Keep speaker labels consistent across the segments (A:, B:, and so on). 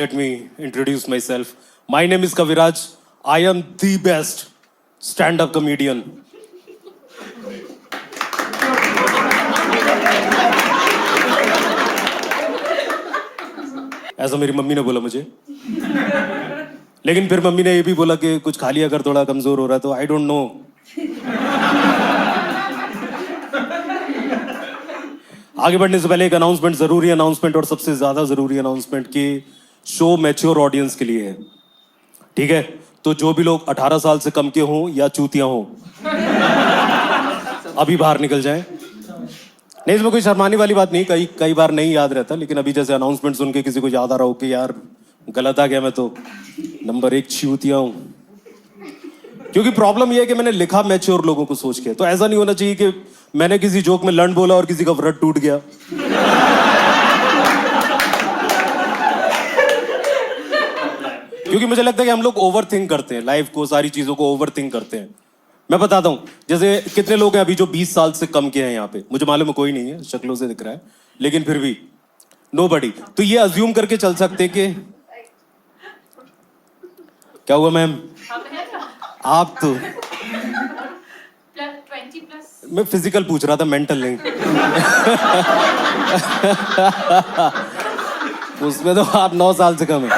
A: Let me introduce myself. My name is Kaviraj. I am the best stand-up comedian. ऐसा मेरी mummy ने बोला मुझे, लेकिन फिर मम्मी ने ये भी बोला कि कुछ खा लिया कर, थोड़ा कमजोर हो रहा है, तो आई डोंट नो। आगे बढ़ने से पहले एक अनाउंसमेंट, जरूरी अनाउंसमेंट और सबसे ज्यादा जरूरी अनाउंसमेंट कि शो मैच्योर ऑडियंस के लिए है, ठीक है? तो जो भी लोग 18 साल से कम के हों या चूतियां हों, अभी बाहर निकल जाएं। नहीं, इसमें कोई शर्माने वाली बात नहीं, कई बार नहीं याद रहता, लेकिन अभी जैसे अनाउंसमेंट सुन के किसी को याद आ रहा हो कि यार गलत आ गया, मैं तो नंबर 1 चूतिया हूं। क्योंकि प्रॉब्लम यह है कि मैंने लिखा मैच्योर लोगों को सोच के, तो ऐसा नहीं होना चाहिए कि मैंने किसी जोक में लंड बोला और किसी का व्रत टूट गया। क्योंकि मुझे लगता है कि हम लोग ओवर थिंक करते हैं लाइफ को, सारी चीजों को ओवर थिंक करते हैं। मैं बताता हूं, जैसे कितने लोग हैं अभी जो 20 साल से कम के हैं यहाँ पे? मुझे मालूम है कोई नहीं है, शक्लों से दिख रहा है, लेकिन फिर भी नोबडी। तो ये अज्यूम करके चल सकते कि क्या हुआ मैम? आप तो
B: 20+।
A: मैं फिजिकल पूछ रहा था, मेंटल नहीं। उसमें तो आप 9 साल से कम है।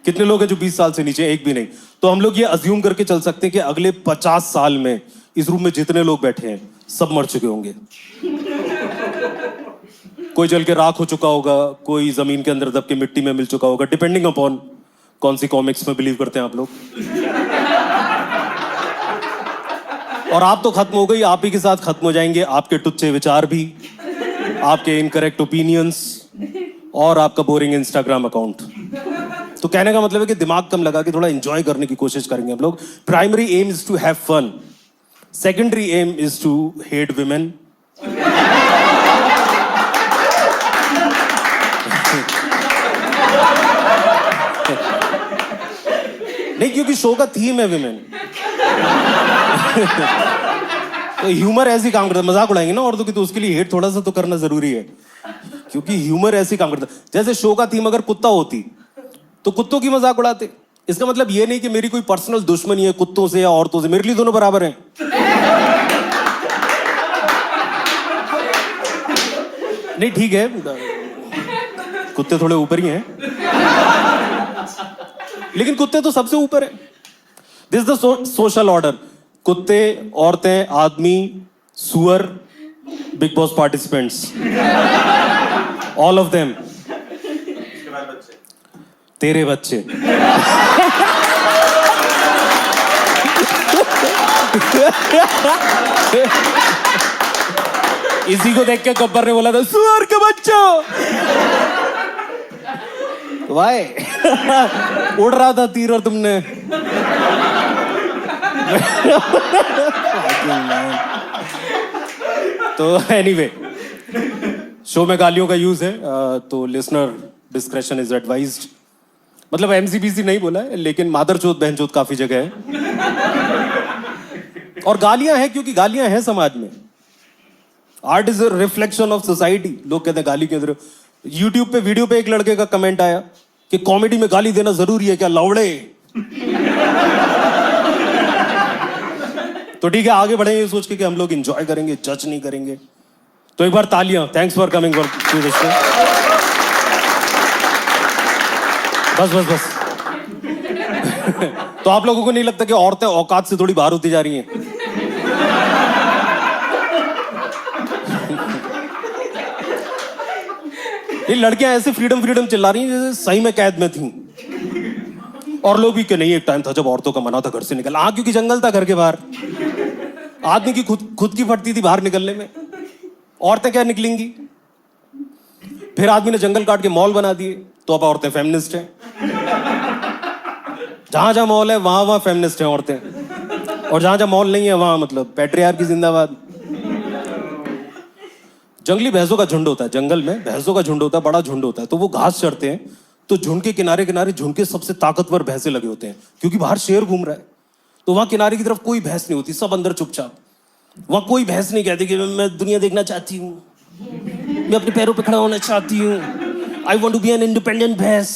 A: कितने लोग हैं जो 20 साल से नीचे? एक भी नहीं। तो हम लोग ये अज्यूम करके चल सकते हैं कि अगले 50 साल में इस रूम में जितने लोग बैठे हैं सब मर चुके होंगे। कोई जल के राख हो चुका होगा, कोई जमीन के अंदर दब के मिट्टी में मिल चुका होगा, डिपेंडिंग अपॉन कौन सी कॉमिक्स में बिलीव करते हैं आप लोग। और आप तो खत्म हो गई, आप ही के साथ खत्म हो जाएंगे आपके टुच्चे विचार भी, आपके इनकरेक्ट ओपिनियंस और आपका बोरिंग इंस्टाग्राम अकाउंट। तो कहने का मतलब है कि दिमाग कम लगा के थोड़ा एंजॉय करने की कोशिश करेंगे हम लोग। Primary aim is to have fun, secondary aim is to hate women. नहीं, क्योंकि शो का थीम है विमेन। तो ह्यूमर ऐसी काम करता है, मजाक उड़ाएंगे ना औरतों की, तो उसके लिए हेट थोड़ा सा तो करना जरूरी है, क्योंकि ह्यूमर ऐसी काम करता है। जैसे शो का थीम अगर कुत्ता होती तो कुत्तों की मजाक उड़ाते। इसका मतलब ये नहीं कि मेरी कोई पर्सनल दुश्मनी है कुत्तों से या औरतों से, मेरे लिए दोनों बराबर हैं। नहीं ठीक है, कुत्ते थोड़े ऊपर ही हैं, लेकिन कुत्ते तो सबसे ऊपर है। दिस द सोशल ऑर्डर: कुत्ते, औरतें, आदमी, सुअर, big boss participants, all of them. तेरे बच्चे। इसी को देख के गब्बर ने बोला था सुअर के बच्चों। वाई उड़ रहा था तीर और तुमने। तो एनीवे, शो में गालियों का यूज है, तो लिसनर डिस्क्रेशन इज एडवाइज्ड। मतलब एमसीबीसी नहीं बोला है, लेकिन मादरचोद बहनचोद काफी जगह है। और गालियां हैं क्योंकि गालियां हैं समाज में। Art is a reflection of society. लोग कहते हैं गाली के अंदर। यूट्यूब पे वीडियो पे एक लड़के का कमेंट आया कि कॉमेडी में गाली देना जरूरी है क्या लौड़े? तो ठीक है, आगे बढ़ेंगे सोच के कि हम लोग एंजॉय करेंगे, जज नहीं करेंगे। तो एक बार तालियां। Thanks for coming for to this show. बस बस बस। तो आप लोगों को नहीं लगता कि औरतें औकात से थोड़ी बाहर होती जा रही हैं? ये लड़कियां ऐसे फ्रीडम फ्रीडम चिल्ला रही हैं जैसे सही में कैद में थीं। और लोग भी कि नहीं, एक टाइम था जब औरतों का मना था घर से निकलना। हाँ, क्योंकि जंगल था घर के बाहर। आदमी की खुद की फटती थी बाहर निकलने में, औरतें क्या निकलेंगी? फिर आदमी ने जंगल काट के मॉल बना दिए, तो अब औरतें फेमिनिस्ट हैं। जहां जहां मॉल है वहां वहां फेमिनिस्ट हैं औरतें, और जहां जहां मॉल नहीं है वहां मतलब पैट्रियार्की जिंदाबाद। जंगली भैंसों का झुंड होता है, जंगल में भैंसों का झुंड होता है, बड़ा झुंड होता है। तो वो घास चढ़ते हैं, तो झुंड के किनारे किनारे झुंड के सबसे ताकतवर भैंसे लगे होते हैं, क्योंकि बाहर शेर घूम रहा है। तो वहां किनारे की तरफ कोई भैंस नहीं होती, सब अंदर चुपचाप। वहां कोई भैंस नहीं कहती कि मैं दुनिया देखना चाहती हूँ, मैं अपने पैरों पे खड़ा होना चाहती हूँ, I want to be an independent भैंस।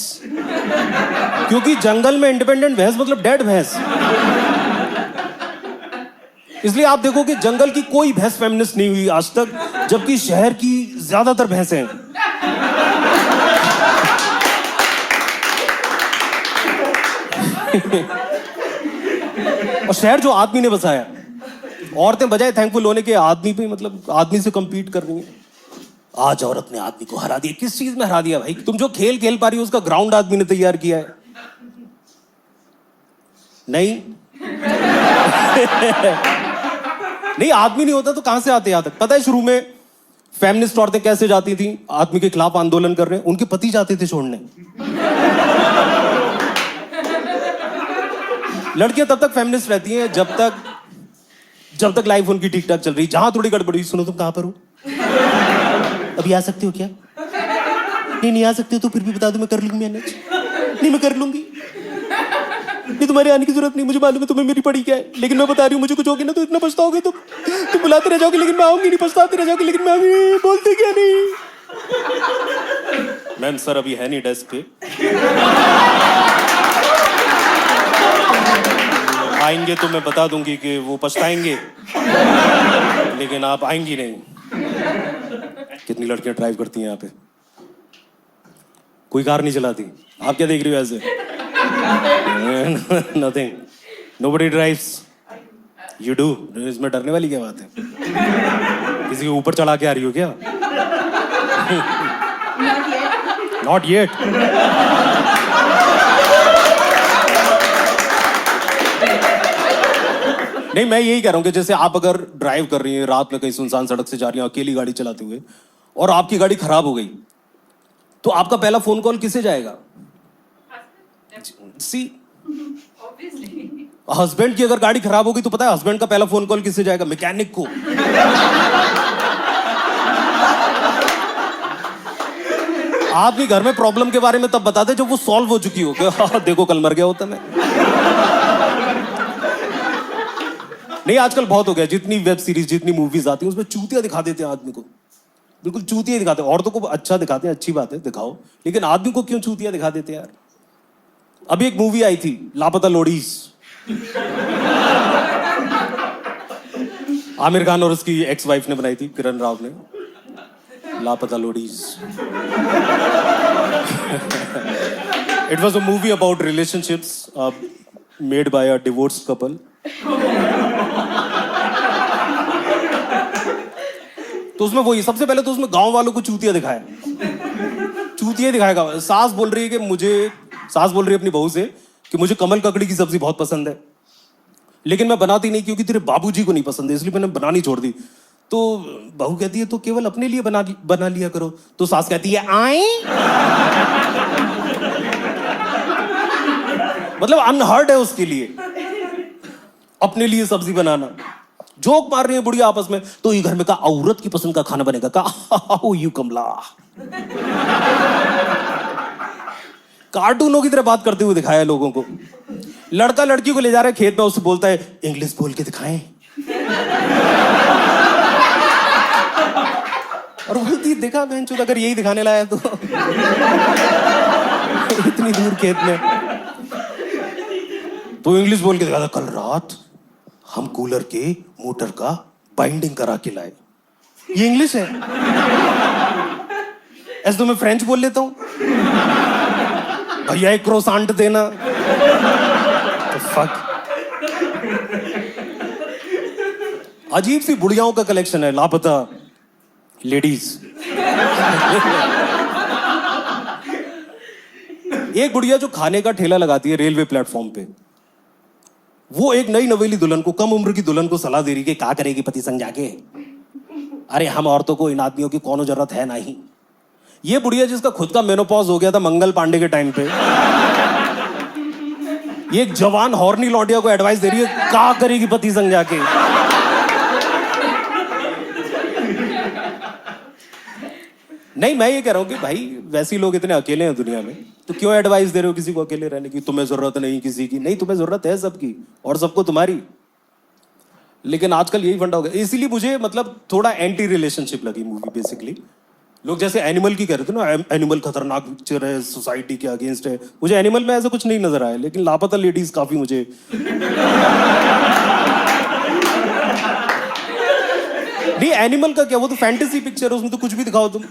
A: क्योंकि जंगल में इंडिपेंडेंट भैंस मतलब डेड भैंस। इसलिए आप देखो कि जंगल की कोई भैंस फेमिनिस्ट नहीं हुई आज तक, जबकि शहर की ज्यादातर भैंसें हैं। और शहर जो आदमी ने बसाया, औरतें बजाय थैंकफुल होने के आदमी पे, मतलब आदमी से compete कर रही हैं। आज औरत ने आदमी को हरा दिया। किस चीज में हरा दिया भाई? तुम जो खेल खेल पा रही हो उसका ग्राउंड आदमी ने तैयार किया है। नहीं नहीं, आदमी नहीं होता तो कहां से आते यहां तक? पता है शुरू में फेमिनिस्ट औरतें कैसे जाती थी आदमी के खिलाफ आंदोलन कर रहे हैं? उनके पति जाते थे छोड़ने। लड़कियां तब तक फेमिनिस्ट रहती हैं जब तक लाइफ उनकी ठीक ठाक चल रही। जहां थोड़ी गड़बड़ी, सुनो तुम कहां पर हो, अभी आ सकते हो क्या? नहीं आ सकते हो तो फिर भी बता दो, मैं कर लूंगी मैनेज। नहीं मैं कर लूंगी, नहीं तुम्हारे आने की जरूरत नहीं, मुझे मालूम है तुम्हें मेरी पड़ी क्या है, लेकिन मैं बता रही हूँ मुझे कुछ होगी ना तो इतना पछताओगे तुम बुलाते रह जाओगे लेकिन मैं आऊंगी नहीं, पछताते रह जाओगे लेकिन मैं आऊंगी, बोलते क्या नहीं। मैम सर अभी है नहीं डेस्क पे, आएंगे तो मैं बता दूंगी कि वो पछताएंगे, लेकिन आप आएंगी नहीं। कितनी लड़कियां ड्राइव करती हैं यहाँ पे? कोई कार नहीं चलाती। आप क्या देख रही हो ऐसे? Nothing, nobody drives, you do. इसमें डरने वाली क्या बात है? किसी के ऊपर चढ़ा के आ रही हो क्या? Not yet. नहीं मैं यही कह रहा हूँ कि जैसे आप अगर ड्राइव कर रही हैं रात में कहीं सुनसान सड़क से जा रही हैं अकेली गाड़ी चलाते हुए, और आपकी गाड़ी खराब हो गई, तो आपका पहला फोन कॉल किसे जाएगा? सी, हस्बैंड की अगर गाड़ी खराब हो गई तो पता है हस्बैंड का पहला फोन कॉल किसे जाएगा? मैकेनिक को। आदमी घर में प्रॉब्लम के बारे में तब बताते जब वो सॉल्व हो चुकी हो। देखो कल मर गया होता मैं। नहीं आजकल बहुत हो गया, जितनी वेब सीरीज जितनी मूवीज आती हैं उसमें चूतिया दिखा देते हैं आदमी को, बिल्कुल चूतिया दिखाते हैं। औरतों को अच्छा दिखाते हैं, अच्छी बात है दिखाओ, लेकिन आदमी को क्यों चूतिया दिखा देते हैं यार? अभी एक मूवी आई थी लापता लोडीज, आमिर खान और उसकी एक्स वाइफ ने बनाई थी, किरण राव ने, Laapataa ladies. It was a movie about relationships made by a divorced couple. तो उसमें वही, सबसे पहले तो उसमें गांव वालों को चूतिया दिखाया, चूतिया दिखाएगा। सास बोल रही है अपनी बहू से कि मुझे कमल ककड़ी की सब्जी बहुत पसंद है, लेकिन मैं बनाती नहीं क्योंकि तेरे बाबूजी को नहीं पसंद है, इसलिए मैंने बनानी छोड़ दी। तो बहू कहती है तो केवल अपने लिए बना लिया करो। तो सास कहती है आए। मतलब अनहर्ड है उसके लिए अपने लिए सब्जी बनाना। जोक मार रही है बुढ़िया आपस में, तो ये घर में का औरत की पसंद का खाना बनेगा का? यू कमला। कार्टूनों की तरह बात करते हुए दिखाया लोगों को। लड़का लड़की को ले जा रहा है खेत में, उससे बोलता है इंग्लिश बोल के दिखाएं, और बोलती है देखा बहनचोद अगर यही दिखाने लाया तो। इतनी दूर खेत में तो इंग्लिश बोल के दिखा, कल रात हम कूलर के मोटर का बाइंडिंग करा के लाए। ये इंग्लिश है? ऐसे तो मैं फ्रेंच बोल लेता हूं, भैया एक क्रोसांट देना। तो फक, अजीब सी बुढ़ियाओं का कलेक्शन है लापता लेडीज। एक बुढ़िया जो खाने का ठेला लगाती है रेलवे प्लेटफॉर्म पे, वो एक नई नवेली दुल्हन को, कम उम्र की दुल्हन को सलाह दे रही कि क्या करेगी पति संग जाके। अरे हम औरतों को इन आदमियों की कोनो जरूरत है नहीं। ये बुढ़िया जिसका खुद का मेनोपॉज हो गया था मंगल पांडे के टाइम पे, ये एक जवान हॉर्नी लौंडिया को एडवाइस दे रही है क्या करेगी पति संग जाके। नहीं मैं ये कह रहा हूं कि भाई वैसे लोग इतने अकेले हैं दुनिया में, तो क्यों एडवाइस दे रहे हो किसी को अकेले रहने की? तुम्हें जरूरत नहीं किसी की, नहीं तुम्हें जरूरत है सबकी और सबको तुम्हारी। लेकिन आजकल यही फंडा हो गया, इसीलिए मुझे मतलब थोड़ा एंटी रिलेशनशिप लगी मूवी बेसिकली। लोग जैसे एनिमल की कह रहे थे ना, एनिमल खतरनाक पिक्चर है, सोसाइटी के अगेंस्ट है। मुझे एनिमल में ऐसा कुछ नहीं नजर आया, लेकिन लापता लेडीज काफी मुझे नहीं, एनिमल का क्या, वो तो फैंटेसी पिक्चर है, उसमें तो कुछ भी दिखाओ तुम।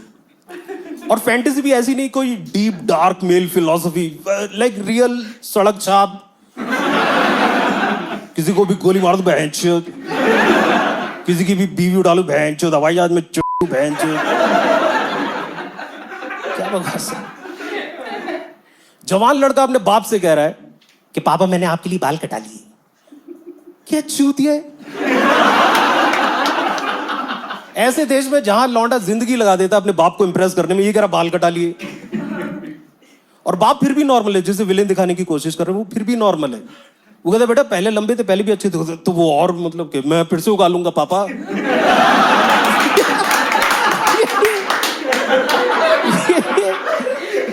A: और फैंटेसी भी ऐसी नहीं कोई deep dark male philosophy, like real सड़क छाप, किसी को भी गोली मार दो बहनचोद, किसी की भी बीवी उठा लो बहनचोद, हवाई जहाज में चोट बहनचोद, क्या बकवास है। जवान लड़का अपने बाप से कह रहा है कि पापा मैंने आपके लिए बाल कटा लिए। क्या चूतिया है। ऐसे देश में जहां लौंडा जिंदगी लगा देता अपने बाप को इंप्रेस करने में, ये कह रहा बाल कटा लिए। और बाप फिर भी नॉर्मल है, जिसे विलेन दिखाने की कोशिश कर रहे हैं वो फिर भी नॉर्मल है। वो कहता बेटा पहले लंबे थे, पहले भी अच्छे थे, तो वो और मतलब कि मैं फिर से उगा लूंगा पापा।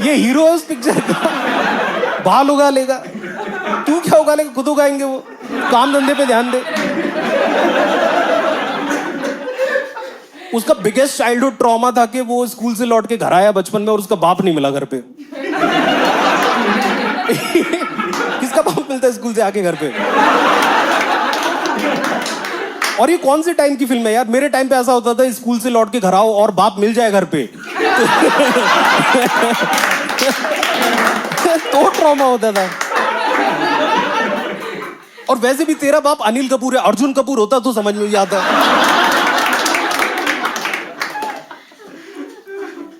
A: ये हीरो है उस पिक्चर का, बाल उगा लेगा। तू क्या उगा लेगा, खुद उगाएंगे वो, काम धंधे पे ध्यान दे। उसका बिगेस्ट चाइल्डहुड ट्रॉमा था कि वो स्कूल से लौट के घर आया बचपन में और उसका बाप नहीं मिला घर पे। किसका बाप मिलता है स्कूल से आके घर पे। और ये कौन से टाइम की फिल्म है यार, मेरे टाइम पे ऐसा होता था स्कूल से लौट के घर आओ और बाप मिल जाए घर पे। तो ट्रॉमा होता था। और वैसे भी तेरा बाप अनिल कपूर है, अर्जुन कपूर होता तो समझ में आता।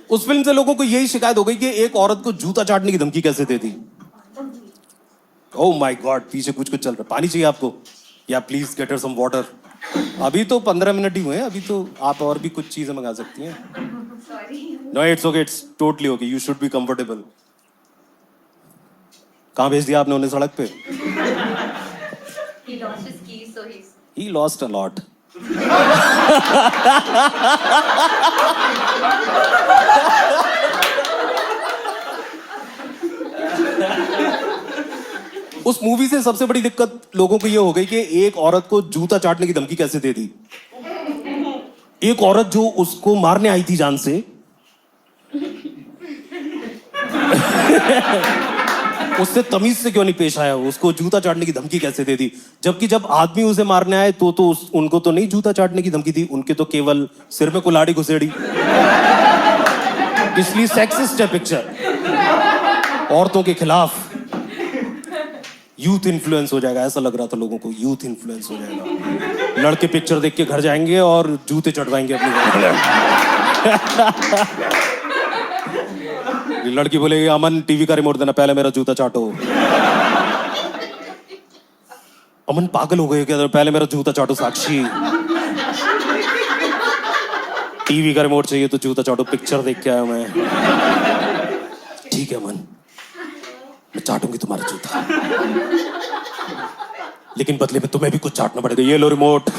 A: उस फिल्म से लोगों को यही शिकायत हो गई कि एक औरत को जूता चाटने की धमकी कैसे दे दी। ओह माय गॉड, पीछे कुछ चल रहा है। पानी चाहिए आपको? या please get her some water. अभी तो 15 मिनट ही हुए हैं, अभी तो आप और भी कुछ चीजें मंगा सकती हैं। No it's okay, it's totally okay, you should be comfortable. कहाँ भेज दिया आपने उन्हें, सड़क पे? He lost a lot. उस मूवी से सबसे बड़ी दिक्कत लोगों को ये हो गई कि एक औरत को जूता चाटने की धमकी कैसे दे दी। एक औरत जो उसको मारने आई थी जान से, उससे तमीज से क्यों नहीं पेश आया, उसको जूता चाटने की धमकी कैसे दे दी। जबकि जब आदमी उसे मारने आए तो उनको तो नहीं जूता चाटने की धमकी दी, उनके तो केवल सिर में कुल्हाड़ी घुसेड़ी। इसलिए सेक्सिस्ट है पिक्चर, औरतों के खिलाफ। यूथ इन्फ्लुएंस हो जाएगा, ऐसा लग रहा था लोगों को, यूथ इन्फ्लुएंस हो जाएगा। लड़के पिक्चर देख के घर जाएंगे और जूते चढ़वाएंगे अपने। लड़की बोलेगी अमन टीवी का रिमोट देना, पहले मेरा जूता चाटो। अमन पागल हो गए क्या, पहले मेरा जूता चाटो साक्षी। टीवी का रिमोट चाहिए तो जूता चाटो, पिक्चर देख के आया मैं। ठीक है अमन, मैं चाटूंगी तुम्हारा जूता, लेकिन बदले में तुम्हें भी कुछ चाटना पड़ेगा। ये लो रिमोट।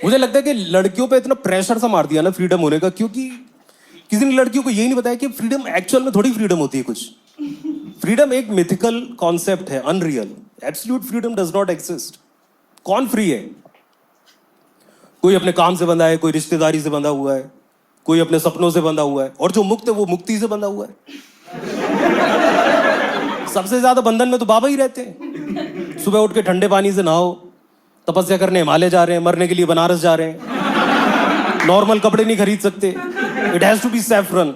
A: मुझे लगता है कि लड़कियों पे इतना प्रेशर सा मार दिया ना फ्रीडम होने का, क्योंकि किसी ने लड़कियों को यही नहीं बताया कि फ्रीडम एक्चुअल में थोड़ी फ्रीडम होती है कुछ। फ्रीडम एक मिथिकल कॉन्सेप्ट है, unreal. Absolute freedom does not exist. कौन फ्री है? कोई अपने काम से बंधा है, कोई रिश्तेदारी से बंधा हुआ है, कोई अपने सपनों से बंधा हुआ है, और जो मुक्त है वो मुक्ति से बंधा हुआ है। सबसे ज्यादा बंधन में तो बाबा ही रहते हैं। सुबह उठ के ठंडे पानी से नहाओ, तपस्या करने हिमालय जा रहे हैं, मरने के लिए बनारस जा रहे हैं, नॉर्मल कपड़े नहीं खरीद सकते, it has to be saffron.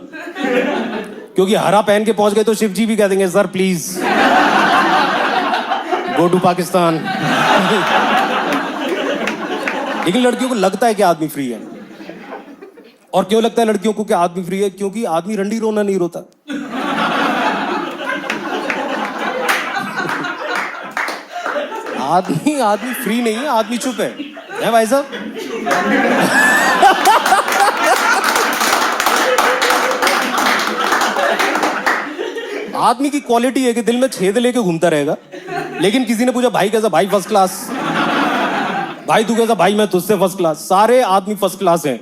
A: क्योंकि हरा पहन के पहुंच गए तो शिव जी भी कह देंगे sir please go to Pakistan. लेकिन लड़कियों को लगता है कि आदमी फ्री है। और क्यों लगता है लड़कियों को कि आदमी फ्री है? क्योंकि आदमी रंडी रोना नहीं रोता। आदमी फ्री नहीं है, आदमी चुप है भाई साहब? आदमी की क्वालिटी है कि दिल में छेद लेके घूमता रहेगा। लेकिन किसी ने पूछा भाई कैसा? भाई फर्स्ट क्लास। भाई तू कैसा? भाई मैं तुझसे फर्स्ट क्लास। सारे आदमी फर्स्ट क्लास हैं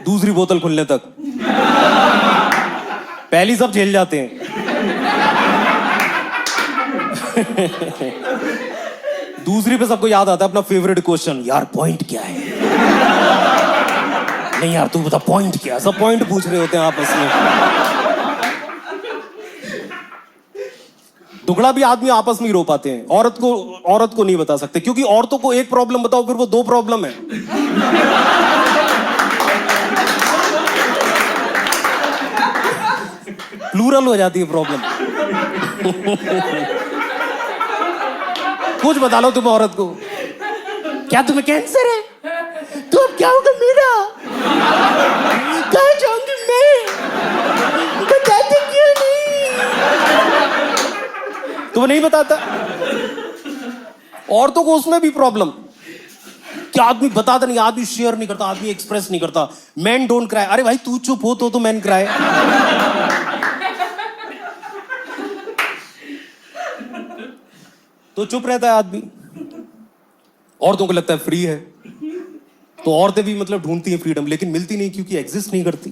A: दूसरी बोतल खुलने तक। पहली सब झेल जाते हैं। दूसरी पे सबको याद आता है अपना फेवरेट क्वेश्चन, यार पॉइंट क्या है? नहीं यार तू बता पॉइंट क्या, सब पॉइंट पूछ रहे होते हैं आपस में। दुगड़ा भी आदमी आपस में ही रो पाते हैं, औरत को नहीं बता सकते, क्योंकि औरतों को एक प्रॉब्लम बताओ फिर वो दो प्रॉब्लम है। प्लूरल हो जाती है प्रॉब्लम। कुछ बता लो तुम औरत को, क्या तुम्हें कैंसर है? तो अब क्या होगा मेरा? कहाँ जाऊंगी मैं? बताते क्यों नहीं? तो वो नहीं बताता। औरतों को उसमें भी प्रॉब्लम, क्या आदमी बताता नहीं, आदमी शेयर नहीं करता, आदमी एक्सप्रेस नहीं करता। Man don't cry. अरे भाई तू चुप हो तो मैन क्राई। तो चुप रहता है आदमी। औरतों को लगता है फ्री है, तो औरतें भी मतलब ढूंढती हैं फ्रीडम, लेकिन मिलती नहीं क्योंकि एग्जिस्ट नहीं करती।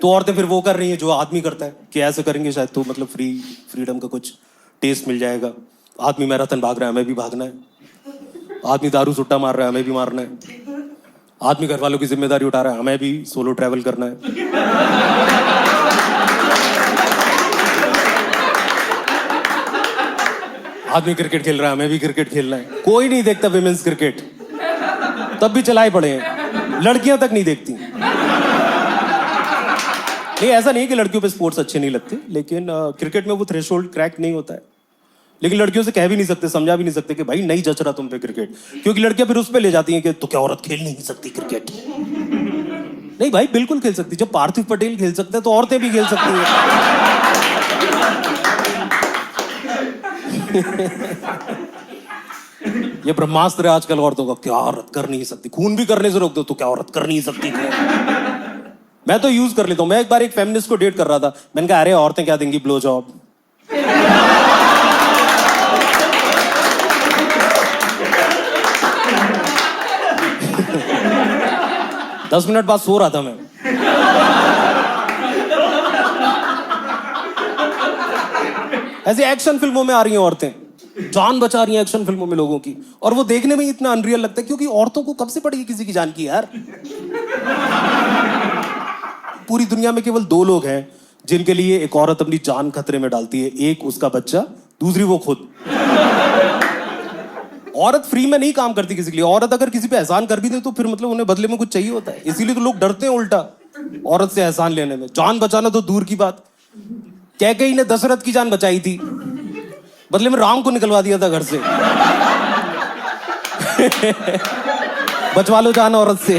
A: तो औरतें फिर वो कर रही हैं जो आदमी करता है कि ऐसे करेंगे शायद तो मतलब फ्रीडम का कुछ टेस्ट मिल जाएगा। आदमी मैराथन भाग रहा है, हमें भी भागना है। आदमी दारू सुट्टा मार रहा है, हमें भी मारना है। आदमी घर वालों की जिम्मेदारी उठा रहा है, हमें भी सोलो ट्रैवल करना है। आदमी क्रिकेट खेल रहा है, हमें भी क्रिकेट खेलना है। कोई नहीं देखता विमेंस क्रिकेट, तब भी चलाए पड़े हैं। लड़कियां तक नहीं देखती। नहीं ऐसा नहीं कि लड़कियों पे स्पोर्ट्स अच्छे नहीं लगते, लेकिन क्रिकेट में वो थ्रेशोल्ड क्रैक नहीं होता है। लेकिन लड़कियों से कह भी नहीं सकते, समझा भी नहीं सकते कि भाई नहीं जच रहा तुम पे क्रिकेट, क्योंकि लड़कियां फिर उस पे ले जाती हैं कि तो क्या औरत खेल नहीं सकती क्रिकेट? नहीं भाई बिल्कुल खेल सकती। जब पार्थिव पटेल खेल सकते हैं तो औरतें भी खेल सकती हैं। ये ब्रह्मास्त्र है आजकल औरतों का, क्या औरत कर नहीं सकती? खून भी करने से रोक दो तो क्या औरत कर नहीं सकती? मैं तो यूज कर लेता हूं। मैं एक बार एक फेमिनिस्ट को डेट कर रहा था, मैंने कहा अरे औरतें क्या देंगी ब्लो जॉब। 10 मिनट बाद सो रहा था मैं। ऐसे एक्शन फिल्मों में आ रही हैं औरतें, जान बचा रही हैं एक्शन फिल्मों में लोगों की, और वो देखने में ही इतना अनरियल लगता है, क्योंकि औरतों को कब से पड़ी किसी की जान की यार। पूरी दुनिया में केवल 2 लोग हैं जिनके लिए एक औरत अपनी जान खतरे में डालती है, एक उसका बच्चा, दूसरी वो खुद। औरत फ्री में नहीं काम करती किसी के लिए। औरत अगर किसी पे एहसान कर भी दे तो फिर मतलब उन्हें बदले में कुछ चाहिए होता है, इसीलिए तो लोग डरते हैं उल्टा औरत से एहसान लेने में। जान बचाना तो दूर की बात, कैकेयी ने दशरथ की जान बचाई थी, बदले में राम को निकलवा दिया था घर से। बचवा लो जान औरत से।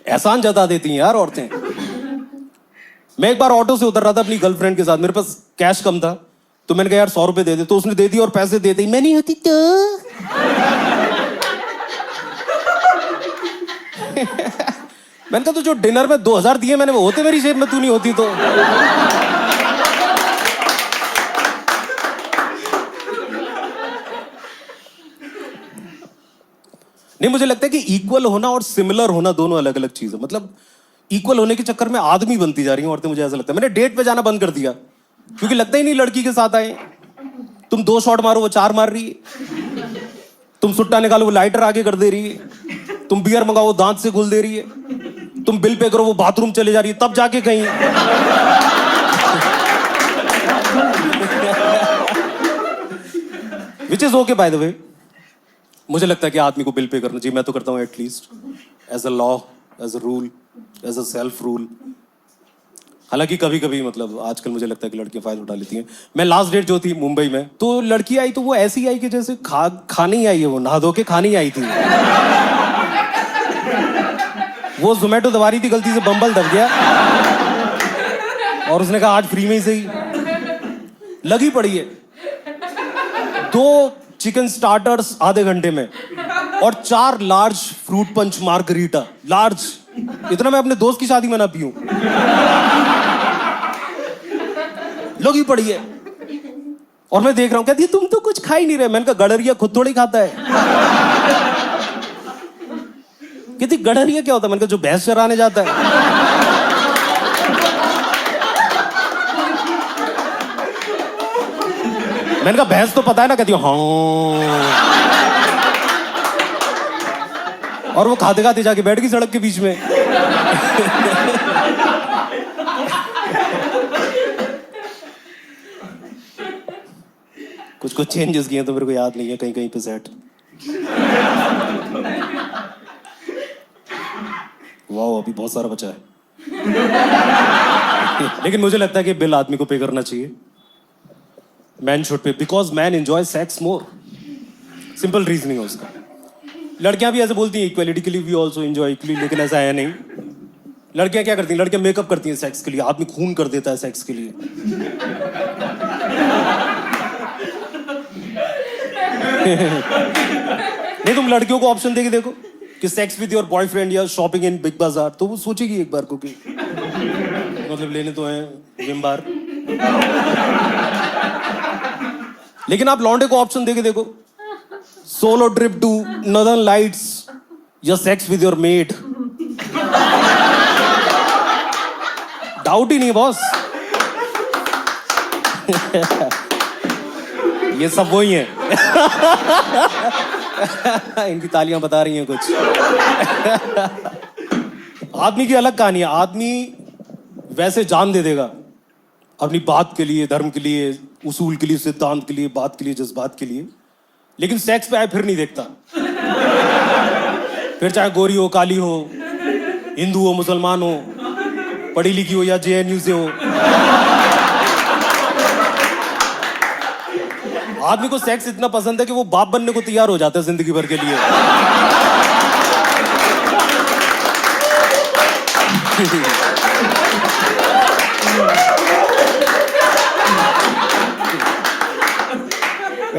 A: एहसान जता देती हैं यार औरतें। मैं एक बार ऑटो से उतर रहा था अपनी गर्लफ्रेंड के साथ, मेरे पास कैश कम था, तो मैंने कहा यार 100 रुपए दे दे, तो उसने दे दी और पैसे दे दी। मैं नहीं होती तो मैंने कहा तो जो डिनर में 2000 दिए मैंने वो होते मेरी जेब में, तू नहीं होती तो। नहीं मुझे लगता है कि इक्वल होना और सिमिलर होना दोनों अलग अलग चीज है। मतलब इक्वल होने के चक्कर में आदमी बनती जा रही हैं औरतें, मुझे ऐसा लगता है। मैंने डेट पे जाना बंद कर दिया क्योंकि लगता ही नहीं लड़की के साथ आए। तुम 2 शॉट मारो वो 4 मार रही है, तुम सुट्टा निकालो वो लाइटर आगे कर दे रही है, तुम बियर मंगाओ वो दांत से घुल दे रही है, तुम बिल पे करो वो बाथरूम चले जा रही है, तब जाके कहीं। Which is okay by the way. मुझे लगता है कि आदमी को बिल पे करना चाहिए, मैं तो करता हूं at least, as a law, as a rule, as a self rule. हालांकि कभी कभी मतलब आजकल मुझे लगता है कि लड़कियां फायदा उठा लेती हैं। मैं लास्ट डेट जो थी मुंबई में, तो लड़की आई तो वो ऐसी आई कि जैसे खाने ही आई है, वो नहा धो के खाने ही आई थी। वो जोमेटो दबा रही थी, गलती से बम्बल दब गया और उसने कहा आज फ्री में ही सही। लगी पड़ी है 2 चिकन स्टार्टर्स आधे घंटे में और 4 large fruit punch margarita, large. इतना मैं अपने दोस्त की शादी में ना पीऊं। लगी पड़ी है और मैं देख रहा हूं, कहती है तुम तो कुछ खा ही नहीं रहे। मैंने कहा गडरिया खुद थोड़ी खाता है। कहती गडरिया क्या होता है? मैंने कहा जो भैंस चराने जाता है। मैंने कहा भैंस तो पता है ना, कहती हाँ। और वो खाते खाते जाके बैठ गई सड़क के बीच में। कुछ कुछ चेंजेस किए तो मेरे को याद नहीं है, कहीं कहीं पे सेट। वाह, अभी बहुत सारा बचा है। लेकिन मुझे लगता है कि बिल आदमी को पे करना चाहिए। Man should pay, because man enjoy sex more. Simple reasoning है उसका। लड़कियां भी ऐसे बोलती हैं इक्वलिटी के लिए वी ऑल्सो एंजॉय इक्वली, लेकिन ऐसा है नहीं। लड़कियां क्या करती हैं? लड़कियां मेकअप करती हैं सेक्स के लिए, आदमी खून कर देता है सेक्स के लिए। नहीं, तुम लड़कियों को ऑप्शन देके देखो कि सेक्स विद योर बॉयफ्रेंड या शॉपिंग इन बिग बाजार, तो वो सोचेगी एक बार को कि मतलब लेने तो हैं विम बार। लेकिन आप लौंडे को ऑप्शन देके देखो, solo trip to northern lights या sex with your mate, doubt ही नहीं बॉस। ये सब वही है। इनकी तालियां बता रही हैं कुछ। आदमी की अलग कहानी है। आदमी वैसे जान दे देगा अपनी बात के लिए, धर्म के लिए, उसूल के लिए, सिद्धांत के लिए, बात के लिए, जज्बात के लिए, लेकिन सेक्स पे आए फिर नहीं देखता। फिर चाहे गोरी हो, काली हो, हिंदू हो, मुसलमान हो, पढ़ी लिखी हो या JNU से हो, आदमी को सेक्स इतना पसंद है कि वो बाप बनने को तैयार हो जाता है जिंदगी भर के लिए।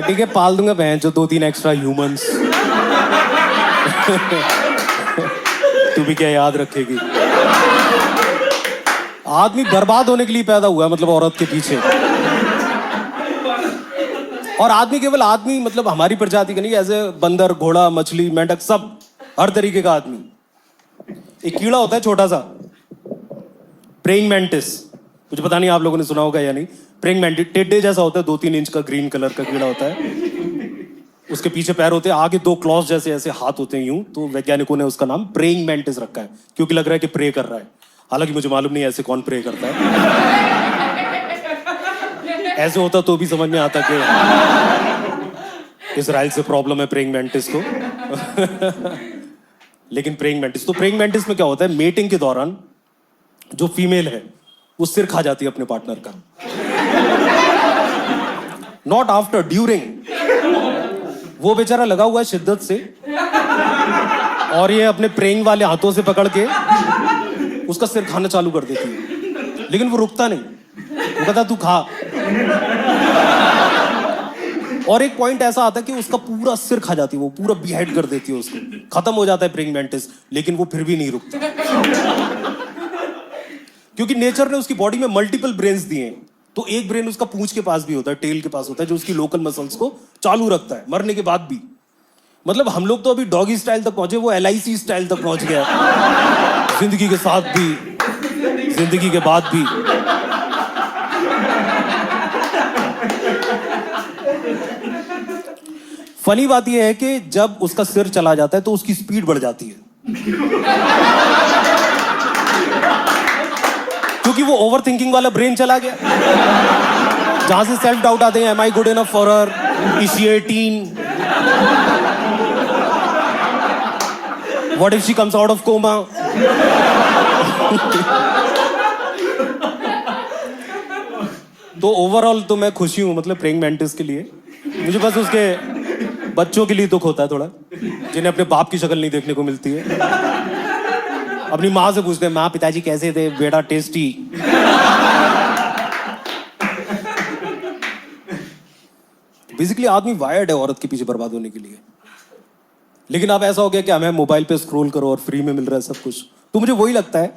A: ठीक है, पाल दूंगा बहन जो 2-3 एक्स्ट्रा ह्यूमंस। तू भी क्या याद रखेगी? आदमी बर्बाद होने के लिए पैदा हुआ है, मतलब औरत के पीछे। और आदमी केवल आदमी मतलब हमारी प्रजाति का नहीं, ऐसे बंदर, घोड़ा, मछली, मेंढक, सब हर तरीके का आदमी। एक कीड़ा होता है छोटा सा, प्रेइंग मैंटिस। मुझे पता नहीं आप लोगों ने सुना होगा या नहीं। प्रेइंग मैंटिस टेढ़े जैसा होता है, 2-3 इंच का ग्रीन कलर का कीड़ा होता है। उसके पीछे पैर होते हैं, आगे 2 क्लॉज जैसे ऐसे हाथ होते हैं यूं। तो वैज्ञानिकों ने उसका नाम प्रेइंग मैंटिस रखा है, क्योंकि लग रहा है कि प्रे कर रहा है। हालांकि मुझे मालूम नहीं ऐसे कौन प्रे करता है। ऐसे होता तो भी समझ में आता कि इजराइल से प्रॉब्लम है प्रेइंग मैंटिस को। लेकिन प्रेइंग मैंटिस, तो प्रेइंग मैंटिस में क्या होता है, मेटिंग के दौरान जो फीमेल है वो सिर खा जाती है अपने पार्टनर का। Not after, during. वो बेचारा लगा हुआ है शिद्दत से, और ये अपने प्रेइंग वाले हाथों से पकड़ के उसका सिर खाना चालू कर देती है। लेकिन वो रुकता नहीं, वो कहता तू खा। और एक पॉइंट ऐसा आता है कि उसका पूरा सिर खा जाती है, वो पूरा बिहाइड कर देती है उसको, खत्म हो जाता है प्रेइंग मैंटिस। लेकिन वो फिर भी नहीं रुकता, क्योंकि नेचर ने उसकी बॉडी में मल्टीपल ब्रेन्स दिए हैं। तो एक ब्रेन उसका पूंछ के पास भी होता है, टेल के पास होता है, जो उसकी लोकल मसल्स को चालू रखता है मरने के बाद भी। मतलब हम लोग तो अभी डॉगी स्टाइल तक पहुंचे, वो LIC स्टाइल तक पहुंच गया। जिंदगी के साथ भी, जिंदगी के बाद भी। फनी बात यह है कि जब उसका सिर चला जाता है तो उसकी स्पीड बढ़ जाती है, क्योंकि वो ओवर थिंकिंग वाला ब्रेन चला गया, जहां से सेल्फ डाउट आते हैं, am I good enough for her, is she 18, what if she comes out of coma. तो ओवरऑल तो मैं खुशी हूं, मतलब प्रेइंग मैंटिस के लिए। मुझे बस उसके बच्चों के लिए दुख होता है थोड़ा, जिन्हें अपने बाप की शक्ल नहीं देखने को मिलती है। अपनी माँ से पूछते हैं, माँ पिताजी कैसे थे? बेटा टेस्टी। बेसिकली आदमी वायर्ड है औरत के पीछे बर्बाद होने के लिए। लेकिन अब ऐसा हो गया कि हमें मोबाइल पे स्क्रॉल करो और फ्री में मिल रहा है सब कुछ। तो मुझे वही लगता है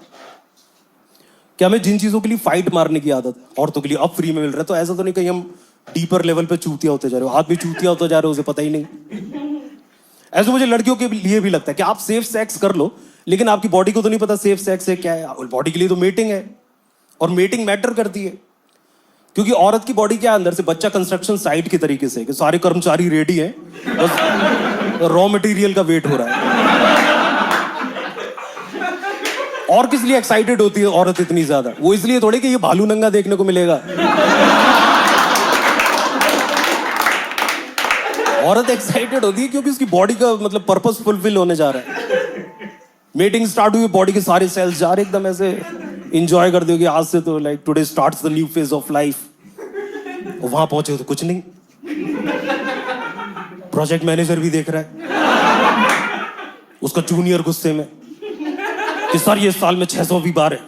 A: कि हमें जिन चीजों के लिए फाइट मारने की आदत औरतों के लिए अब फ्री में मिल रहा है, तो ऐसा तो नहीं कहीं हम डीपर लेवल पे चूतिया होते जा रहे हो। आदमी चूतिया होता जा रहे हो, उसे पता ही नहीं। ऐसे मुझे लड़कियों के लिए भी लगता है कि आप सेफ सेक्स कर लो, लेकिन आपकी बॉडी को तो नहीं पता सेफ सेक्स है क्या है। बॉडी के लिए तो मेटिंग है, और मेटिंग मैटर करती है। क्योंकि औरत की बॉडी क्या अंदर से बच्चा कंस्ट्रक्शन साइट की तरीके से कि सारे कर्मचारी रेडी हैं, बस रॉ मटेरियल का वेट हो रहा है। और किस लिए एक्साइटेड होती है औरत इतनी ज्यादा? वो इसलिए थोड़ी कि ये भालू नंगा देखने को मिलेगा। औरत एक्साइटेड होती है क्योंकि उसकी बॉडी का मतलब पर्पस फुलफिल होने जा रहा है। मीटिंग स्टार्ट हुई, बॉडी के सारे सेल्स जा रहे एकदम ऐसे एंजॉय कर दोगे आज से तो like today starts the new phase of life. वहां पहुंचे तो कुछ नहीं, प्रोजेक्ट मैनेजर भी देख रहा है, उसका जूनियर गुस्से में कि सर ये साल में 600 भी बार है।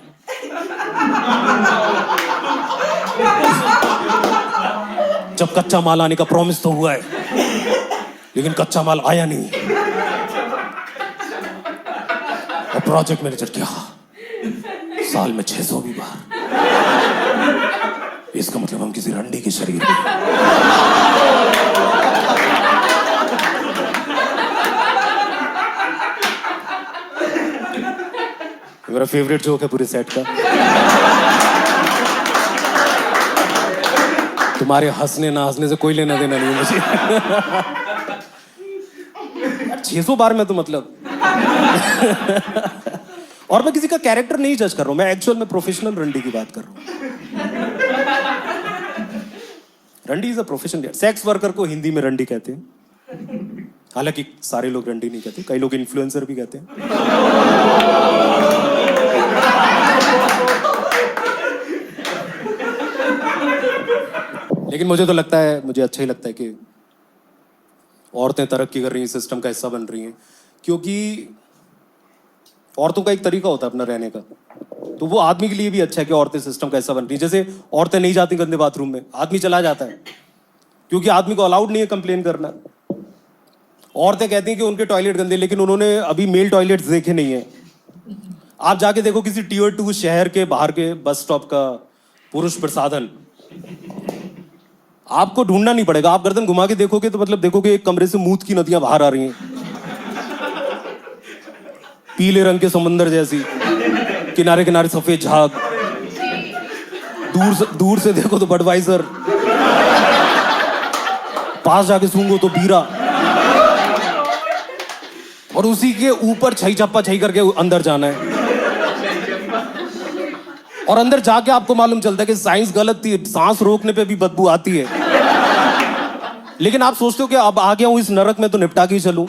A: जब कच्चा माल आने का प्रॉमिस तो हुआ है, लेकिन कच्चा माल आया नहीं। और प्रोजेक्ट मैनेजर क्या साल में 600 भी बार, इसका मतलब हम किसी रंडी के शरीर में। मेरा फेवरेट जोक है पूरे सेट का। तुम्हारे हंसने ना हंसने से कोई लेना देना नहीं है मुझे। 600 बार में तो मतलब और मैं किसी का कैरेक्टर नहीं जज कर रहा हूं, मैं एक्चुअल में प्रोफेशनल रंडी की बात कर रहा हूं। रंडी is a profession. Sex worker को हिंदी में रंडी कहते हैं, हालांकि सारे लोग रंडी नहीं कहते, कई लोग इन्फ्लुएंसर भी कहते हैं। लेकिन मुझे तो लगता है, मुझे अच्छा ही लगता है कि औरतें तरक्की कर रही हैं, सिस्टम का हिस्सा बन रही हैं, क्योंकि औरतों का एक तरीका होता है अपना रहने का, तो वो आदमी के लिए भी अच्छा है कि औरतें सिस्टम का हिस्सा बन रही हैं। जैसे औरतें नहीं जाती गंदे बाथरूम में, आदमी चला जाता है क्योंकि आदमी को अलाउड नहीं है कंप्लेन करना। औरतें कहती हैं कि उनके टॉयलेट गंदे, लेकिन उन्होंने अभी मेल टॉयलेट्स देखे नहीं है। आप जाके देखो किसी टियर 2 शहर के बाहर के बस स्टॉप का पुरुष प्रसाधन, आपको ढूंढना नहीं पड़ेगा। आप गर्दन घुमा के देखोगे तो मतलब देखोगे एक कमरे से मूत की नदियां बाहर आ रही हैं, पीले रंग के समंदर जैसी, किनारे किनारे सफेद झाग, दूर से देखो तो बडवाइजर, पास जाके सूंघो तो बीरा, और उसी के ऊपर छई चप्पा छई करके अंदर जाना है। और अंदर जाके आपको मालूम चलता है कि साइंस गलत थी, सांस रोकने पे भी बदबू आती है। लेकिन आप सोचते हो कि अब आ गया हूं इस नरक में तो निपटा के ही चलूं,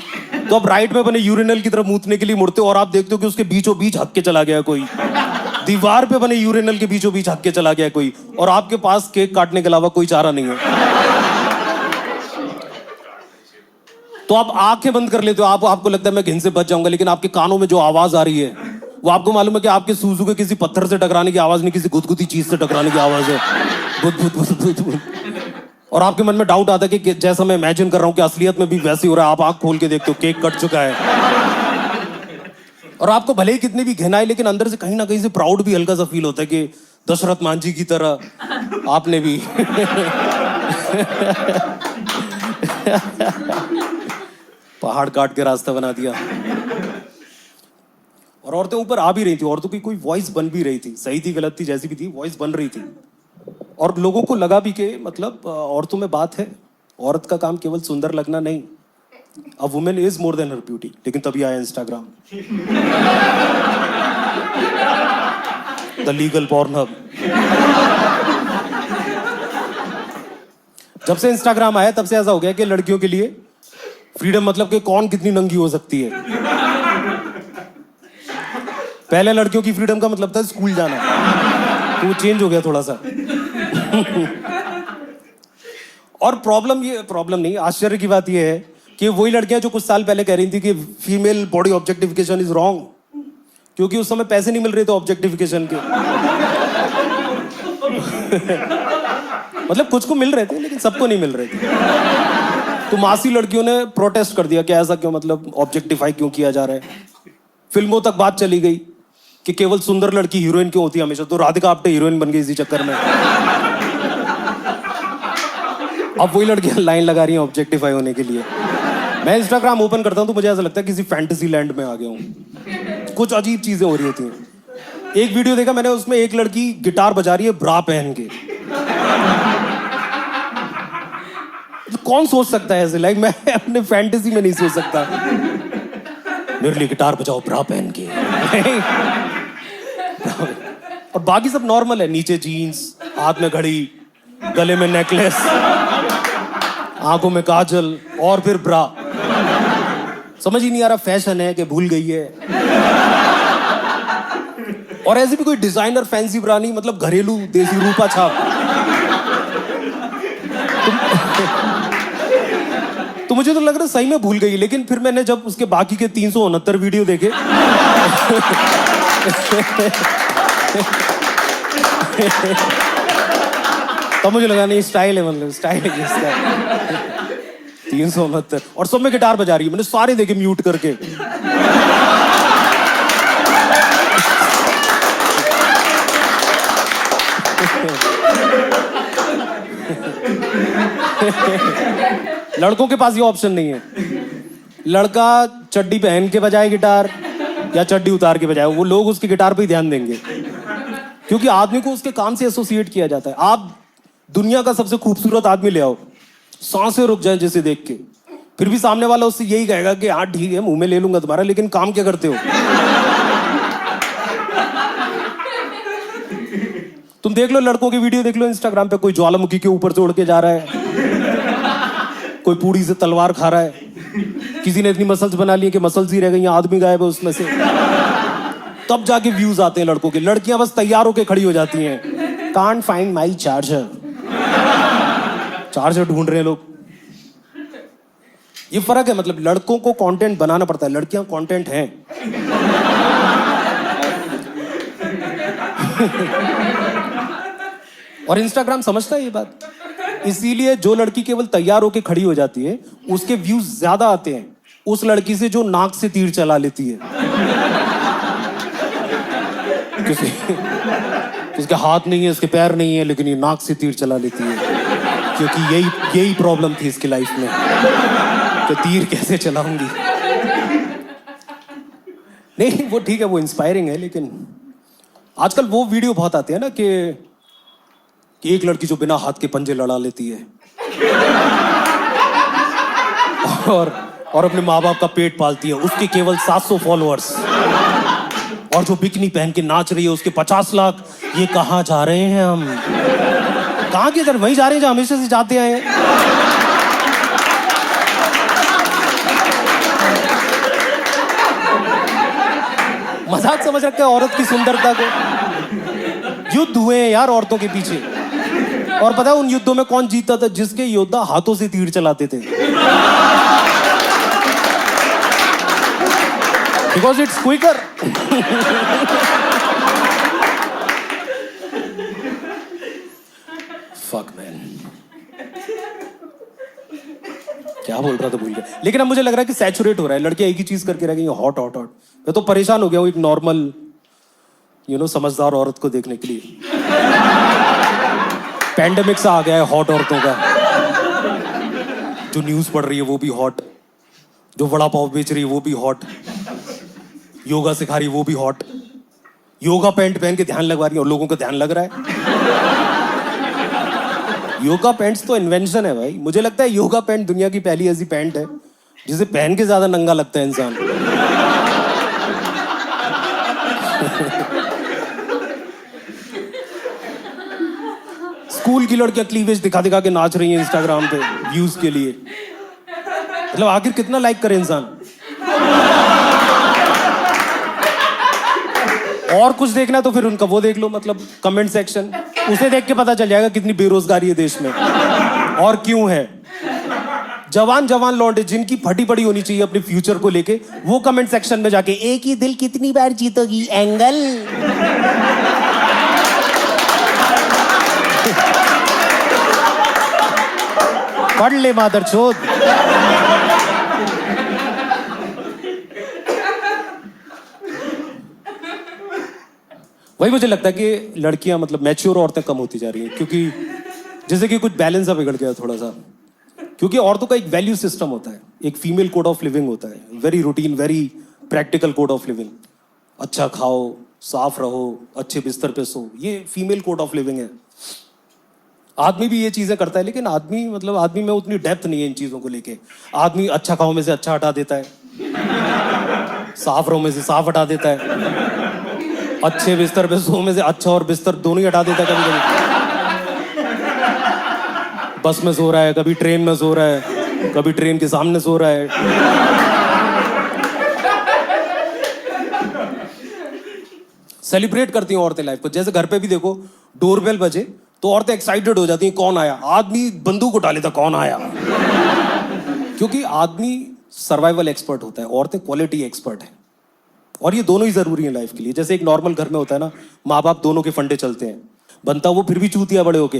A: तो अब राइट में बने यूरिनल की तरफ मूतने के लिए मुड़ते हो और आप देखते हो कि उसके बीचों बीच हक के चला गया कोई, दीवार पे बने यूरिनल के बीचों बीच हक के चला गया कोई, और आपके पास केक काटने के अलावा कोई चारा नहीं है। तो आप आंखें बंद कर लेते हो, आपको लगता है मैं घिन से बच जाऊंगा, लेकिन आपके कानों में जो आवाज आ रही है वो आपको मालूम है कि आपके सूजू के किसी पत्थर से टकराने की आवाज नहीं, किसी गुदगुदी चीज से टकराने की आवाज है। बुद बुद बुद बुद बुद। और आपके मन में डाउट आता है कि जैसा मैं इमेजिन कर रहा हूं कि असलियत में भी वैसे हो रहा है। आप आंख खोल के देखते हो केक कट चुका है, और आपको भले ही कितनी भी घिन आए, लेकिन अंदर से कहीं ना कहीं से प्राउड भी हल्का सा फील होता है कि दशरथ मांझी की तरह आपने भी पहाड़ काट के रास्ता बना दिया। और औरतें ऊपर आ भी रही थी, औरतों की कोई वॉइस बन भी रही थी, सही थी गलत थी जैसी भी थी, वॉइस बन रही थी। और लोगों को लगा भी कि मतलब औरतों में बात है, औरत का काम केवल सुंदर लगना नहीं, a women is more than her beauty. लेकिन तभी आया इंस्टाग्राम, द लीगल पॉर्नहब। जब से इंस्टाग्राम आया तब से ऐसा हो गया कि लड़कियों के लिए फ्रीडम मतलब कि कौन कितनी नंगी हो सकती है। पहले लड़कियों की फ्रीडम का मतलब था स्कूल जाना, तो वो चेंज हो गया थोड़ा सा। और प्रॉब्लम नहीं, आश्चर्य की बात यह है कि वही लड़कियां जो कुछ साल पहले कह रही थी कि female body objectification is wrong, क्योंकि उस समय पैसे नहीं मिल रहे थे ऑब्जेक्टिफिकेशन के। मतलब कुछ को मिल रहे थे लेकिन सबको नहीं मिल रहे थे। तो मासी लड़कियों ने प्रोटेस्ट कर दिया कि ऐसा क्यों, मतलब ऑब्जेक्टिफाई क्यों किया जा रहा है। फिल्मों तक बात चली गई कि केवल सुंदर लड़की हीरोइन क्यों होती है हमेशा, तो राधिका आप्टे हीरोइन बन गई इसी चक्कर में। अब वही लड़कियां लाइन लगा रही हैं ऑब्जेक्टिफाई होने के लिए। मैं इंस्टाग्राम ओपन करता हूं तो मुझे ऐसा लगता है किसी फैंटेसी लैंड में आ गया हूं, कुछ अजीब चीजें हो रही होती हैं। एक वीडियो देखा मैंने, उसमें एक लड़की गिटार बजा रही है ब्रा पहन के। कौन सोच सकता है ऐसे? लाइक मैं अपने फैंटेसी में नहीं सोच सकता मेरे लिए गिटार बजाओ ब्रा पहन के। और बाकी सब नॉर्मल है, नीचे जीन्स, हाथ में घड़ी, गले में नेकलेस, आंखों में काजल और फिर ब्रा। समझ ही नहीं आ रहा फैशन है कि भूल गई है। और ऐसे भी कोई डिजाइनर फैंसी ब्रा नहीं, मतलब घरेलू देसी रूपा छाप। तो मुझे तो लग रहा है सही में भूल गई, लेकिन फिर मैंने जब उसके बाकी के 369 वीडियो देखे तब मुझे लगा नहीं स्टाइल है, मतलब स्टाइल है इसका। 369 और सब में गिटार बजा रही है, मैंने सारे देखे म्यूट करके। लड़कों के पास ये ऑप्शन नहीं है। लड़का चड्डी पहन के बजाए गिटार या चड्डी उतार के बजाए, वो लोग उसकी गिटार पे ही ध्यान देंगे, क्योंकि आदमी को उसके काम से एसोसिएट किया जाता है। आप दुनिया का सबसे खूबसूरत आदमी ले आओ, सांसें रुक जाए जिसे देख के, फिर भी सामने वाला उससे यही कहेगा कि हाँ ठीक है, मुंह में ले लूंगा तुम्हारा, लेकिन काम क्या करते हो? तुम देख लो, लड़कों की वीडियो देख लो इंस्टाग्राम पे, कोई ज्वालामुखी के ऊपर से उड़ के जा रहा है, कोई पूड़ी से तलवार खा रहा है, किसी ने इतनी मसल्स बना ली है कि मसल्स ही रह गई, आदमी गायब है उसमें से। तब जाके व्यूज आते हैं लड़कों के। लड़कियां बस तैयार होके खड़ी हो जाती हैं, can't find my charger. Charger ढूंढ रहे हैं लोग। ये फर्क है, मतलब लड़कों को कंटेंट बनाना पड़ता है, लड़कियां कंटेंट हैं। और इंस्टाग्राम समझता है ये बात, इसीलिए जो लड़की केवल तैयार होके खड़ी हो जाती है उसके व्यूज ज्यादा आते हैं उस लड़की से जो नाक से तीर चला लेती है। उसके हाथ नहीं है, इसके पैर नहीं है, लेकिन ये नाक से तीर चला लेती है, क्योंकि यही प्रॉब्लम थी इसकी लाइफ में कि तीर कैसे चलाऊंगी। नहीं वो ठीक है, वो इंस्पायरिंग है, लेकिन आजकल वो वीडियो बहुत आते हैं ना कि एक लड़की जो बिना हाथ के पंजे लड़ा लेती है और अपने माँ बाप का पेट पालती है, उसके केवल 700 फॉलोअर्स, और जो बिकनी पहन के नाच रही है उसके 50 लाख। ये कहाँ जा रहे हैं हम? कहाँ के? इधर वहीं जा रहे हैं जहाँ हमेशा से जाते आए हैं। मजाक समझ रखा है औरत की सुंदरता को। युद्ध हुए हैं यार औरतों के पीछे, और पता है उन युद्धों में कौन जीतता था? जिसके योद्धा हाथों से तीर चलाते थे, because it's quicker. Fuck man, क्या बोल रहा था भूल गया। लेकिन अब मुझे लग रहा है कि सैचुरेट हो रहा है, लड़कियां एक ही चीज करके रह गई, हॉट हॉट हॉट। मैं तो परेशान हो गया हूँ एक नॉर्मल समझदार औरत को देखने के लिए। पैंडेमिक सा आ गया है हॉट औरतों का। जो न्यूज पढ़ रही है वो भी हॉट, जो वड़ा पाव बेच रही है वो भी हॉट, योगा सिखा रही है वो भी हॉट, योगा पैंट पहन के ध्यान लगवा रही है और लोगों का ध्यान लग रहा है। योगा पैंट्स तो इन्वेंशन है भाई। मुझे लगता है योगा पैंट दुनिया की पहली ऐसी पैंट है जिसे पहन के ज्यादा नंगा लगता है इंसान। स्कूल की लड़कियां क्लीवेज दिखा दिखा के नाच रही हैं इंस्टाग्राम पे व्यूज के लिए। मतलब आखिर कितना लाइक करे इंसान? और कुछ देखना है तो फिर उनका वो देख लो, मतलब कमेंट सेक्शन, उसे देख के पता चल जाएगा कितनी बेरोजगारी है देश में और क्यों है। जवान जवान लौंडे जिनकी फटी पड़ी होनी चाहिए अपने फ्यूचर को लेके, वो कमेंट सेक्शन में जाके एक ही दिल कितनी बार जीतोगी एंगल। पढ़ ले मादरचोद। वही मुझे लगता है कि लड़कियां मतलब मैच्योर औरतें कम होती जा रही हैं, क्योंकि जैसे कि कुछ बैलेंस अब बिगड़ गया थोड़ा सा। क्योंकि औरतों का एक वैल्यू सिस्टम होता है, एक फीमेल कोड ऑफ लिविंग होता है, very routine, very practical code of living. अच्छा खाओ, साफ रहो, अच्छे बिस्तर पे सो, ये फीमेल कोड ऑफ लिविंग है। आदमी भी ये चीजें करता है, लेकिन आदमी मतलब आदमी में उतनी डेप्थ नहीं है इन चीजों को लेके। आदमी अच्छा खाओ में से अच्छा हटा देता है, साफ रहो में से साफ हटा देता है, अच्छे बिस्तर पे सो में से अच्छा और बिस्तर दोनों ही हटा देता है। कभी कभी बस में सो रहा है, कभी ट्रेन में सो रहा है, कभी ट्रेन के सामने सो रहा है। सेलिब्रेट करती हैं औरतें लाइफ को। जैसे घर पे भी देखो, डोरबेल बजे तो औरतें एक्साइटेड हो जाती हैं, कौन आया। आदमी बंदूक उठा लेता, कौन आया। क्योंकि आदमी सर्वाइवल एक्सपर्ट होता है, औरतें क्वालिटी एक्सपर्ट है। और ये दोनों ही जरूरी है लाइफ के लिए। जैसे एक नॉर्मल घर में होता है ना, माँ बाप दोनों के फंडे चलते हैं, बनता वो फिर भी चूतिया बड़े होके,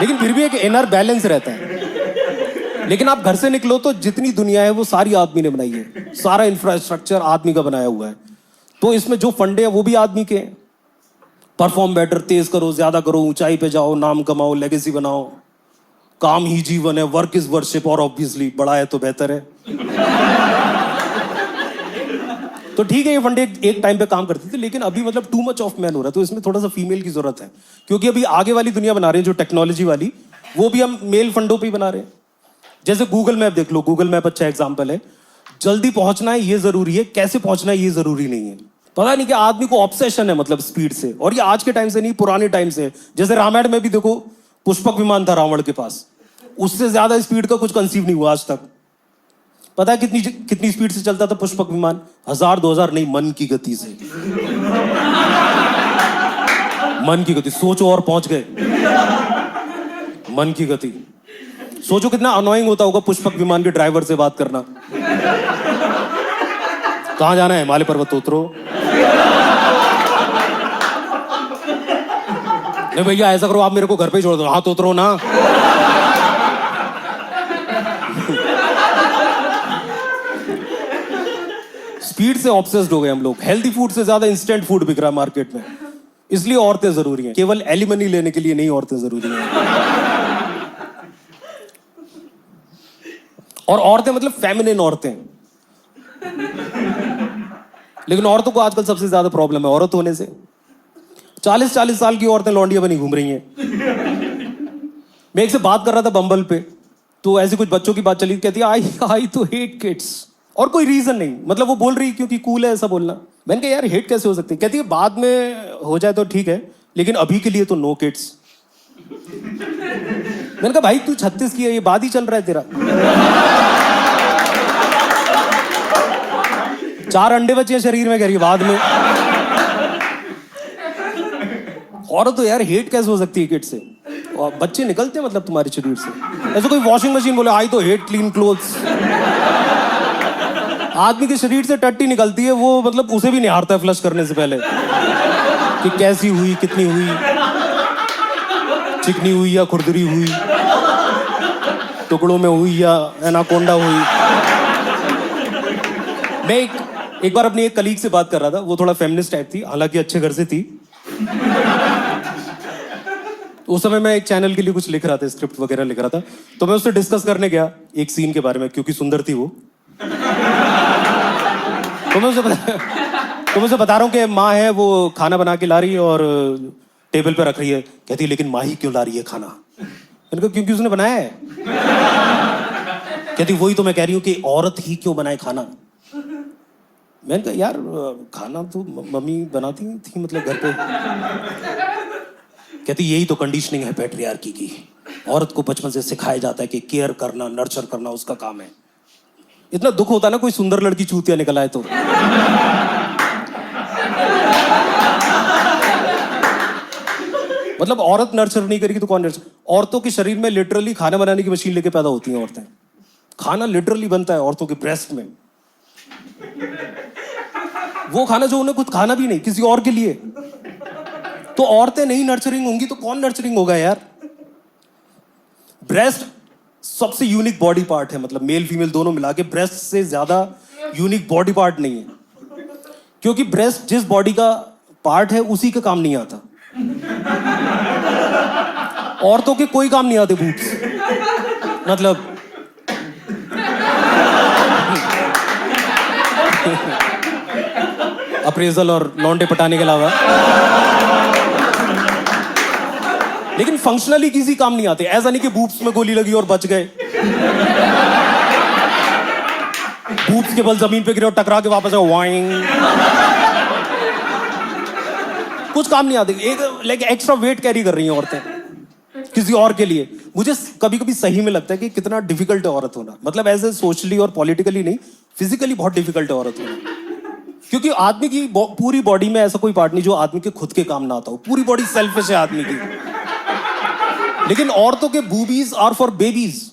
A: लेकिन फिर भी एक इनर बैलेंस रहता है। लेकिन आप घर से निकलो तो जितनी दुनिया है वो सारी आदमी ने बनाई है, सारा इंफ्रास्ट्रक्चर आदमी का बनाया हुआ है। तो इसमें जो फंडे हैं वो भी आदमी के हैं। परफॉर्म बेटर, तेज करो, ज्यादा करो, ऊंचाई पे जाओ, नाम कमाओ, लेगेसी बनाओ। काम ही जीवन है, वर्क इज वर्शिप, और ऑब्वियसली बड़ा है तो बेहतर है। तो ठीक है, ये फंडे एक टाइम पे काम करते थे, लेकिन अभी मतलब टू मच ऑफ मैन हो रहा है, तो इसमें थोड़ा सा फीमेल की जरूरत है। क्योंकि अभी आगे वाली दुनिया बना रहे हैं जो टेक्नोलॉजी वाली, वो भी हम मेल फंडों पे ही बना रहे हैं। जैसे गूगल मैप देख लो, गूगल मैप अच्छा एग्जाम्पल है। जल्दी पहुंचना है ये जरूरी है, कैसे पहुंचना है ये जरूरी नहीं है। पता नहीं कि आदमी को ऑब्सेशन है मतलब स्पीड से, और ये आज के टाइम से नहीं, पुराने टाइम से। जैसे रामायण में भी देखो, पुष्पक विमान था रावण के पास, उससे ज्यादा स्पीड का कुछ कंसीव नहीं हुआ आज तक। पता है कितनी स्पीड से चलता था पुष्पक विमान? 1000-2000 नहीं, मन की गति से। मन की गति, सोचो, और पहुंच गए। मन की गति। सोचो कितना अनोइंग होता होगा पुष्पक विमान के ड्राइवर से बात करना। कहां जाना है? हिमालय पर्वत उतरो। नहीं भैया ऐसा करो, आप मेरे को घर पे ही छोड़ दो। हाँ तो उतरो ना। स्पीड से ऑब्सेस्ड हो गए हम लोग। हेल्दी फूड से ज्यादा इंस्टेंट फूड बिक रहा है मार्केट में, इसलिए औरतें जरूरी हैं। केवल एलिमनी लेने के लिए नहीं, औरतें जरूरी हैं। और औरतें मतलब फेमिनिन औरतें। लेकिन औरतों को आजकल सबसे ज्यादा प्रॉब्लम है औरत होने से। 40-40 साल की औरतें लौंडियां बनी घूम रही हैं। मैं एक से बात कर रहा था बम्बल पे, तो ऐसे कुछ बच्चों की बात चली, कहती है आई तो हेट किड्स। और कोई रीजन नहीं, मतलब वो बोल रही क्योंकि कूल है ऐसा बोलना। मैंने कहा यार हेट कैसे हो सकती है? कहती है बाद में हो जाए तो ठीक है, लेकिन अभी के लिए तो नो किड्स। मैंने कहा भाई तू 36 की है, ये बाद ही चल रहा है तेरा। 4 अंडे बचे हैं शरीर में, कह रही है बाद में। औरत तो यार हेट कैसे हो सकती है किड से? और बच्चे निकलते हैं मतलब तुम्हारे शरीर से। ऐसे कोई वॉशिंग मशीन बोले आई तो हेट क्लीन क्लोथ्स। आदमी के शरीर से टट्टी निकलती है, वो मतलब उसे भी निहारता है फ्लश करने से पहले कि कैसी हुई, कितनी हुई, चिकनी हुई या खुरदरी हुई, टुकड़ों में हुई या एनाकोंडा हुई। मैं एक बार अपनी एक कलीग से बात कर रहा था, वो थोड़ा फेमिनिस्ट टाइप थी, हालांकि अच्छे घर से थी। उस समय मैं एक चैनल के लिए कुछ लिख रहा था, स्क्रिप्ट वगैरह लिख रहा था, तो मैं उससे डिस्कस करने गया एक सीन के बारे में, क्योंकि सुंदर थी वो। तो मैं उसे बता रहा हूँ कि माँ है वो खाना बना के ला रही है और टेबल पे रख रही है। कहती है लेकिन माँ ही क्यों ला रही है खाना? मैंने कहा क्योंकि उसने बनाया है। कहती वही तो मैं कह रही हूँ कि औरत ही क्यों बनाए खाना। मैंने कहा यार खाना तो मम्मी बनाती थी मतलब घर पे। कहती यही तो कंडीशनिंग है पैट्रियार्की की। औरत को बचपन से सिखाया जाता है कि केयर करना, नर्चर करना उसका काम है। इतना दुख होता है ना कोई सुंदर लड़की चूतिया निकल आए तो। मतलब औरत नर्चर नहीं करेगी तो कौन नर्चर? औरतों के शरीर में लिटरली खाना बनाने की मशीन लेके पैदा होती हैं औरतें। खाना लिटरली बनता है औरतों के ब्रेस्ट में। वो खाना जो उन्हें खुद खाना भी नहीं, किसी और के लिए। तो औरतें नहीं नर्चरिंग होंगी तो कौन नर्चरिंग होगा यार? ब्रेस्ट सबसे यूनिक बॉडी पार्ट है, मतलब मेल फीमेल दोनों मिला के ब्रेस्ट से ज्यादा यूनिक बॉडी पार्ट नहीं है। क्योंकि ब्रेस्ट जिस बॉडी का पार्ट है उसी का काम नहीं आता। औरतों के कोई काम नहीं आते बूट्स, मतलब अप्रेजल और लौंडे पटाने के अलावा। लेकिन फंक्शनली किसी काम नहीं आते। ऐसा नहीं कि बूब्स में गोली लगी और बच गए, बूब्स के बल जमीन पे गिरे और टकरा के वापस आओ, वाइंग। कुछ काम नहीं आते। एक लाइक एक्स्ट्रा वेट कैरी कर रही हैं औरतें किसी और के लिए। मुझे कभी कभी सही में लगता है कि कितना डिफिकल्ट है औरत होना। मतलब ऐसे सोशली और पॉलिटिकली नहीं, फिजिकली बहुत डिफिकल्ट है औरत होना। क्योंकि आदमी की पूरी बॉडी में ऐसा कोई पार्ट नहीं जो आदमी के खुद के काम ना आता हो। पूरी बॉडी सेल्फिश है आदमी की। लेकिन औरतों के बूबीज आर फॉर बेबीज।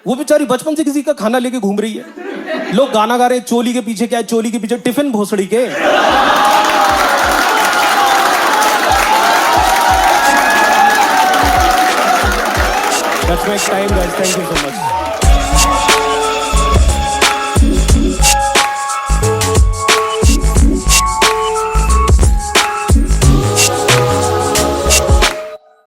A: वो बेचारी बचपन से किसी का खाना लेके घूम रही है। लोग गाना गा रहे हैं, चोली के पीछे क्या है, चोली के पीछे टिफिन भोसड़ी के। That's my time, guys. Thank you so much.